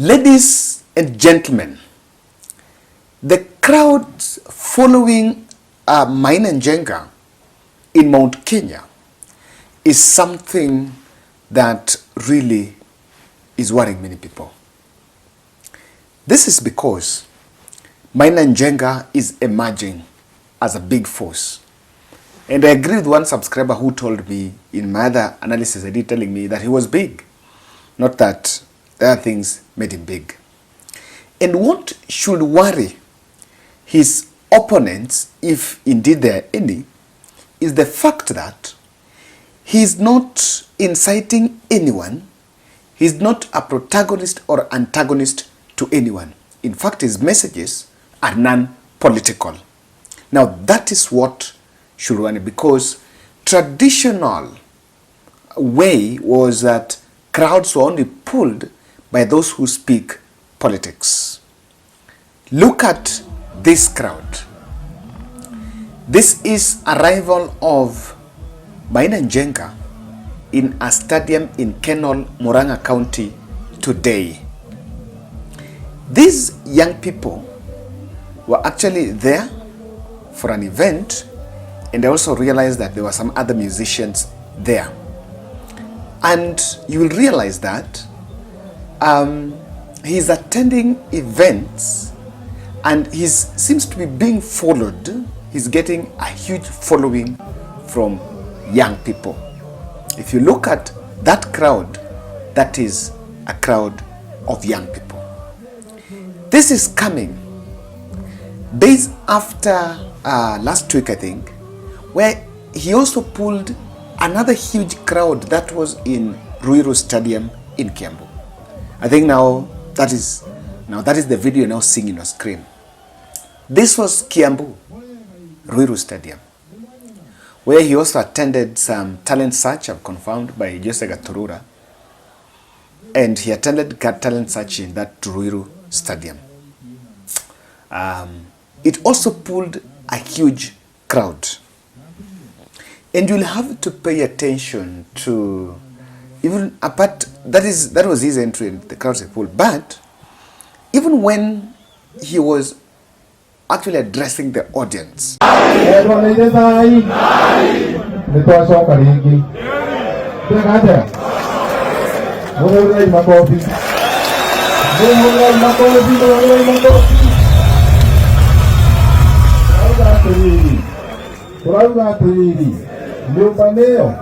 Ladies and gentlemen, the crowd following Maina Njenga in Mount Kenya is something that really is worrying many people. This is because Maina Njenga is emerging as a big force. And I agree with one subscriber who told me in my other analysis, I did telling me that he was big. Not that other things made him big. And what should worry his opponents, if indeed there are any, is the fact that he's not inciting anyone. He's not a protagonist or antagonist to anyone. In fact, his messages are non-political. Now, that is what should worry, because traditional way was that crowds were only pulled by those who speak politics. Look at this crowd. This is arrival of Maina Njenga in a stadium in Kenol, Muran'ga County today. These young people were actually there for an event, and I also realized that there were some other musicians there. And you will realize that he's attending events and he seems to be being followed. He's getting a huge following from young people. If you look at that crowd, that is a crowd of young people. This is coming days after last week, I think, where he also pulled another huge crowd that was in Ruiru Stadium in Kiambu. I think now that is the video now seeing on your screen. This was Kiambu, Ruiru Stadium, where he also attended some talent search, I've confirmed, by Jose Gaturura. And he attended talent search in that Ruiru Stadium. It also pulled a huge crowd. And you'll have to pay attention to, even apart, that was his entry in the crowds he pulled. But even when he was actually addressing the audience, nyumba neo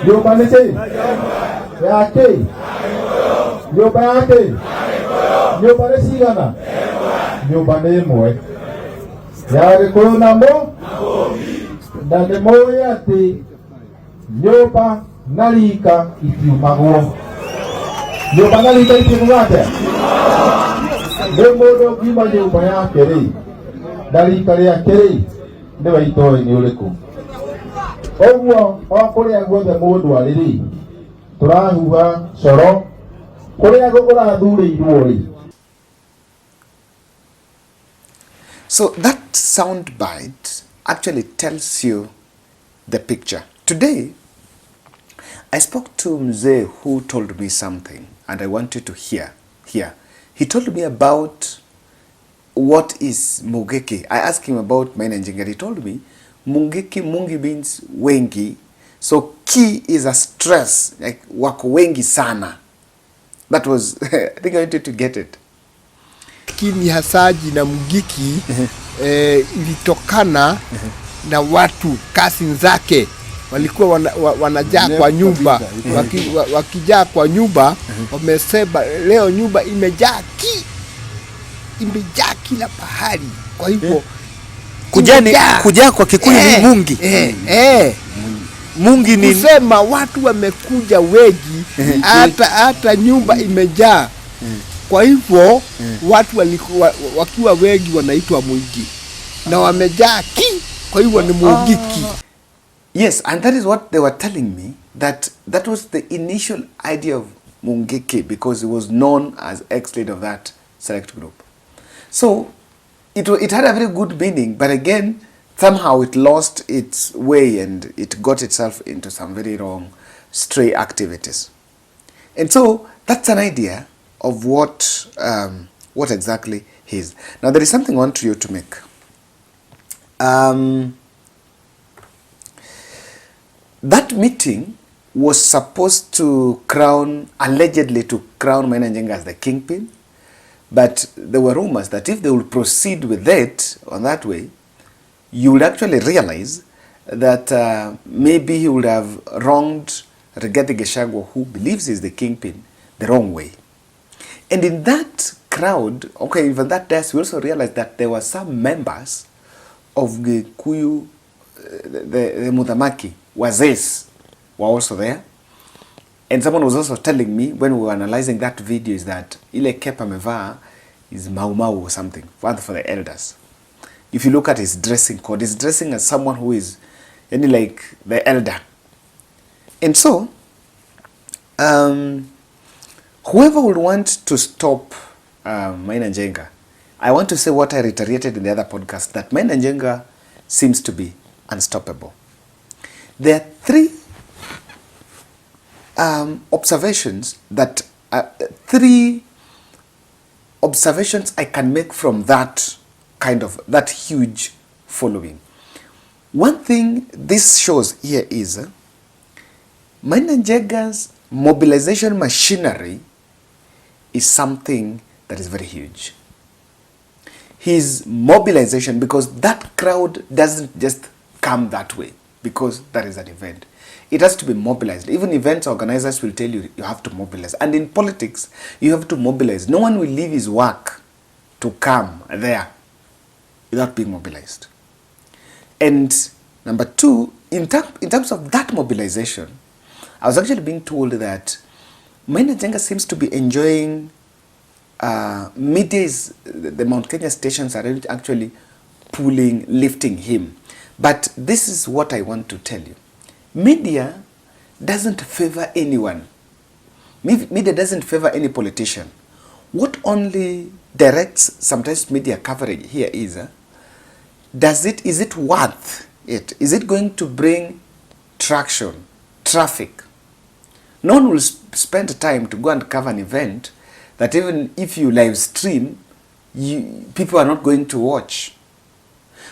nyumba ni chei yake nyumba yake nyumba ni sigana nyumba ni imwe yari kuna mo na ni moya ati nyumba nalika itiumagwo nyumba nalika itiumagwo ndemodo kima nyumba yake ri nalika yake ri ndiwe itoe ni uliku Oduor okuria guothe mundu ariri turahuha coro kuria urathurirwo ri. So that sound bite actually tells you the picture. Today, I spoke to Mzee who told me something, and I want you to hear. He told me about what is Mugeki. I asked him about Maina Njenga. He told me Mungiki, Mungi means wengi. So ki is a stress, like wako wengi sana. That was, I think I wanted to get it. Kini hasaji na Mungiki ilitokana na watu kasi zake walikuwa wanajaa kwa nyumba. Wakijaa kwa nyumba wamesema leo nyumba imejaa kila pahali. Kwa hivyo kujaa kwa Kikuyu ni mungi. Mungi ni kusema watu wamekuja wengi, hata nyumba imejaa. Kwa hivyo watu wakiwa wengi wanaitwa mungi, na wamejaa kwa hivyo ni mungiki. Yes, and that is what they were telling me, that was the initial idea of Mungiki, because he was known as ex-leader of that select group. So it had a very good meaning, but again, somehow it lost its way and it got itself into some very wrong, stray activities. And so that's an idea of what exactly he is. Now, there is something I want you to make. That meeting was supposed to allegedly crown Maina Njengas as the kingpin, but there were rumors that if they would proceed with it on that way, you would actually realize that maybe he would have wronged Rigathi Gachagua, who believes he's the kingpin, the wrong way. And in that crowd, okay, even that desk, we also realized that there were some members of the Kuyu, the Mudhamaki, Wazes, were also there. And someone was also telling me when we were analyzing that video is that ile kepa mevaa is Mau Mau or something, one for the elders. If you look at his dressing code, he's dressing as someone who is like the elder. And so, whoever would want to stop Maina Njenga, I want to say what I reiterated in the other podcast, that Maina Njenga seems to be unstoppable. There are three observations I can make from that huge following. One thing this shows here is Maina Njenga's mobilization machinery is something that is very huge. His mobilization, because that crowd doesn't just come that way because that is an event. It has to be mobilized. Even events organizers will tell you you have to mobilize. And in politics, you have to mobilize. No one will leave his work to come there without being mobilized. And number two, in terms of that mobilization, I was actually being told that Maina Njenga seems to be enjoying the Mount Kenya stations are actually lifting him. But this is what I want to tell you. Media doesn't favor anyone. Media doesn't favor any politician. What only directs sometimes media coverage here is, is it worth it? Is it going to bring traction, traffic? No one will spend time to go and cover an event that even if you live stream, people are not going to watch.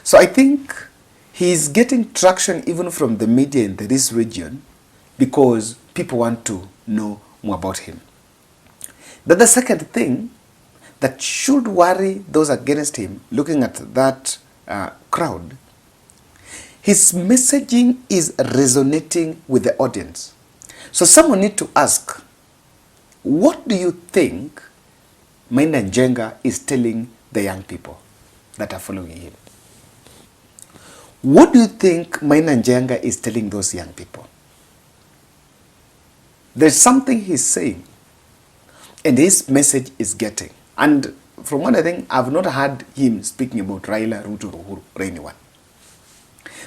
So I think he's getting traction even from the media in this region because people want to know more about him. But the second thing that should worry those against him, looking at that crowd, his messaging is resonating with the audience. So someone needs to ask, what do you think Maina Njenga is telling the young people that are following him? What do you think Maina Njenga is telling those young people? There's something he's saying, and his message is getting. And from what I think, I've not heard him speaking about Raila, Ruto, or anyone.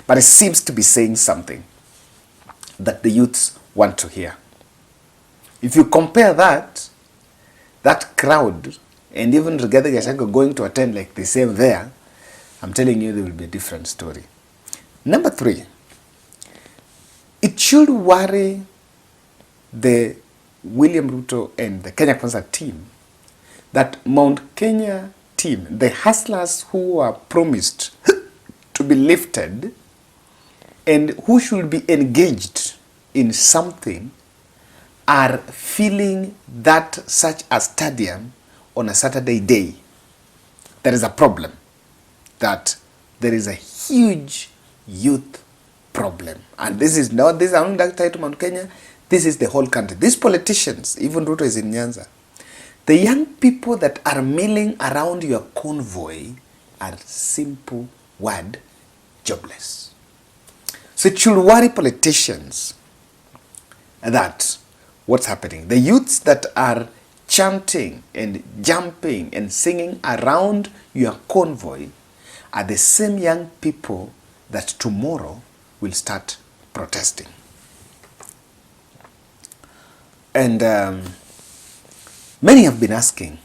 But it seems to be saying something that the youths want to hear. If you compare that crowd, and even Rigathi Gachagua going to attend like the same there, I'm telling you there will be a different story. Number three, it should worry the William Ruto and the Kenya Kwanza team that Mount Kenya team, the hustlers who are promised to be lifted and who should be engaged in something, are filling that such a stadium on a Saturday day. There is a problem, that there is a huge youth problem. And this is not tied to Mount Kenya, this is the whole country. These politicians, even Ruto is in Nyanza, the young people that are milling around your convoy are simple word, jobless. So it should worry politicians that what's happening. The youths that are chanting and jumping and singing around your convoy are the same young people that tomorrow will start protesting. And many have been asking,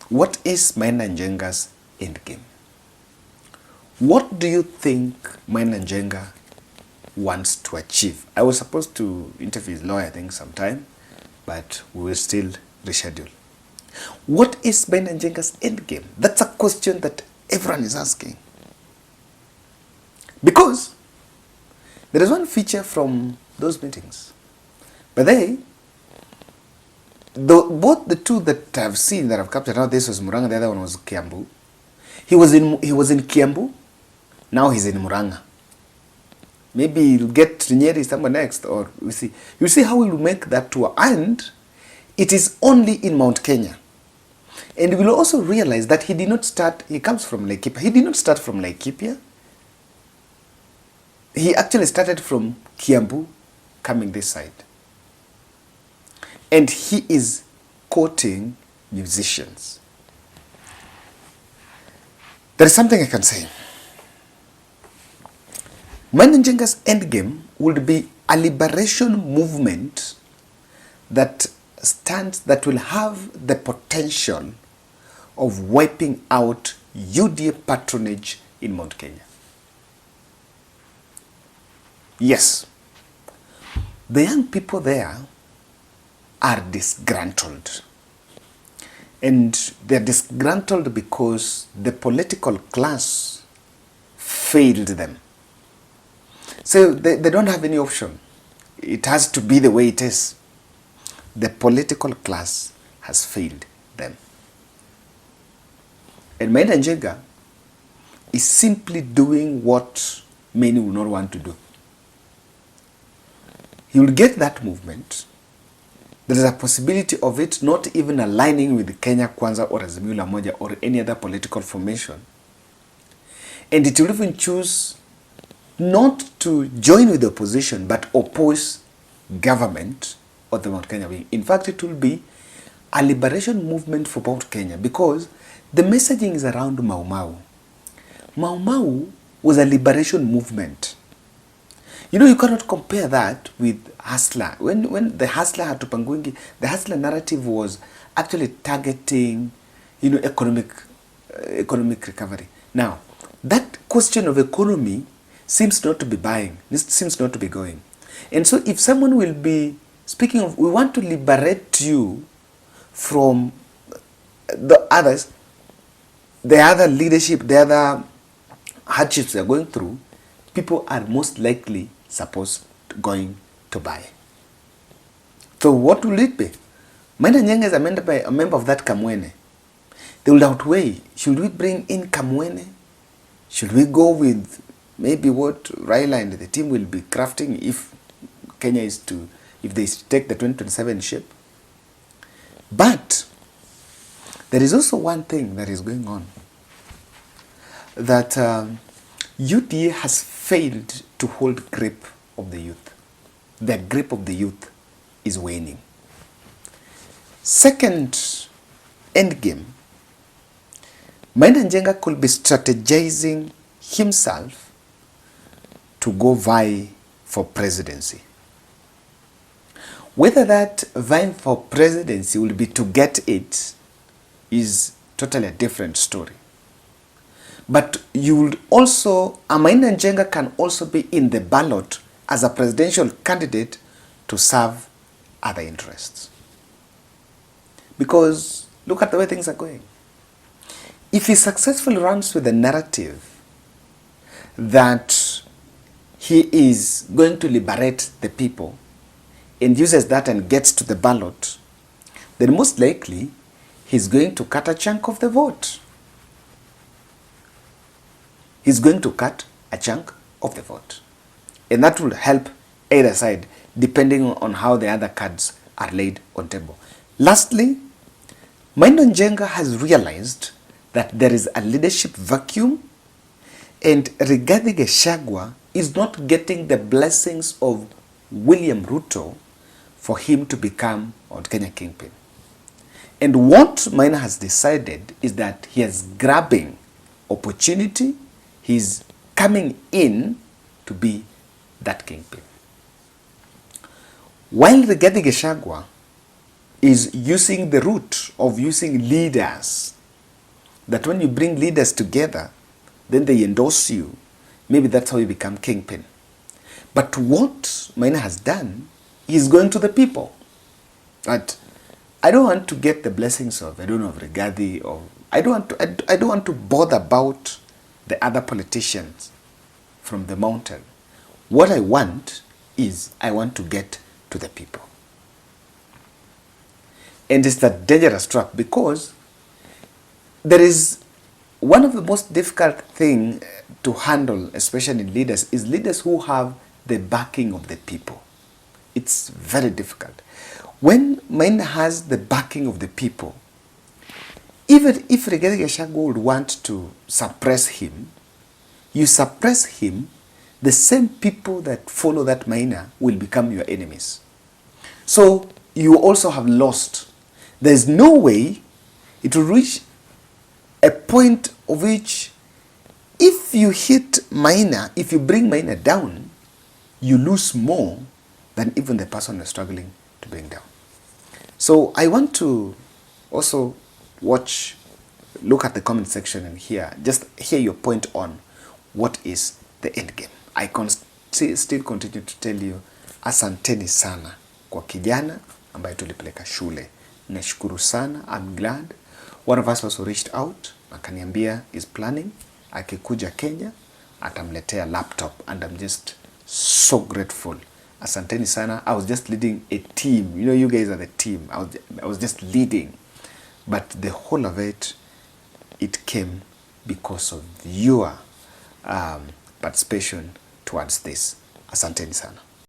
what is Maina Njenga's endgame? What do you think Maina Njenga wants to achieve? I was supposed to interview his lawyer, I think, sometime, but we will still reschedule. What is Maina Njenga's endgame? That's a question that everyone is asking. Because there is one feature from those meetings. But both the two that I've seen that I've captured, now this was Muran'ga, the other one was Kiambu. He was in Kiambu, now he's in Muran'ga. Maybe he'll get to Nyeri somewhere next, or we see. You see how we'll make that tour. And it is only in Mount Kenya. And we'll also realize that he comes from Laikipia. He did not start from Laikipia. He actually started from Kiambu, coming this side. And he is quoting musicians. There is something I can say. Maina Njenga's endgame would be a liberation movement that will have the potential of wiping out UDA patronage in Mount Kenya. Yes, the young people there are disgruntled. And they're disgruntled because the political class failed them. So they don't have any option. It has to be the way it is. The political class has failed them. And Maina Njenga is simply doing what many will not want to do. He will get that movement. There is a possibility of it not even aligning with Kenya Kwanza or Azimio la Umoja or any other political formation. And it will even choose not to join with the opposition but oppose government or the Mount Kenya wing. In fact, it will be a liberation movement for Mount Kenya because the messaging is around Mau Mau. Mau Mau was a liberation movement. You know, you cannot compare that with Hustler. When the Hustler had to Pangwingi, the Hustler narrative was actually targeting, economic recovery. Now, that question of economy seems not to be seems not to be going. And so if someone will be speaking of, we want to liberate you from the others, the other leadership, the other hardships they're going through, people are most likely going to buy. So what will it be? Maina Njenga is a member of that Kamwene. They will outweigh. Should we bring in Kamwene? Should we go with maybe what Raila and the team will be crafting if Kenya if they take the 2027 shape? But there is also one thing that is going on. That UDA has failed to hold grip of the youth. The grip of the youth is waning. Second endgame, Maina Njenga could be strategizing himself to go vie for presidency. Whether that vying for presidency will be to get it is totally a different story. But Maina Njenga can also be in the ballot as a presidential candidate to serve other interests. Because look at the way things are going. If he successfully runs with the narrative that he is going to liberate the people and uses that and gets to the ballot, then most likely he's going to cut a chunk of the vote. He's going to cut a chunk of the vote. And that will help either side depending on how the other cards are laid on table. Lastly, Maina Njenga has realized that there is a leadership vacuum and Rigathi Gachagua is not getting the blessings of William Ruto for him to become Mount Kenya kingpin. And what Maina has decided is that he is grabbing opportunity, he's coming in to be that kingpin. While Rigathi Gachagua is using the route of using leaders, that when you bring leaders together, then they endorse you. Maybe that's how you become kingpin. But what Maina has done is going to the people. That I don't want to get the blessings of, I don't know, of Rigathi, or I don't want to bother about the other politicians from the mountain. What I want is, I want to get to the people. And it's a dangerous trap, because there is one of the most difficult thing to handle, especially in leaders, is leaders who have the backing of the people. It's very difficult. When Maina has the backing of the people, even if Rigathi Gachagua would want to suppress him, you suppress him, the same people that follow that Maina will become your enemies. So you also have lost. There's no way it will reach a point of which, if you hit Maina, if you bring Maina down, you lose more than even the person you're struggling to bring down. So I want to also look at the comment section and just hear your point on what is the end game. I still continue to tell you, asanteni sana kwa kijana ambaye tulipeleka shule. Nashukuru sana, I'm glad. One of us also reached out, akaniambia is planning, akikuja Kenya, atamletea laptop, and I'm just so grateful. Asanteni sana. I was just leading a team. You know, you guys are the team. I was just leading. But the whole of it came because of your participation towards this. Asanteni sana.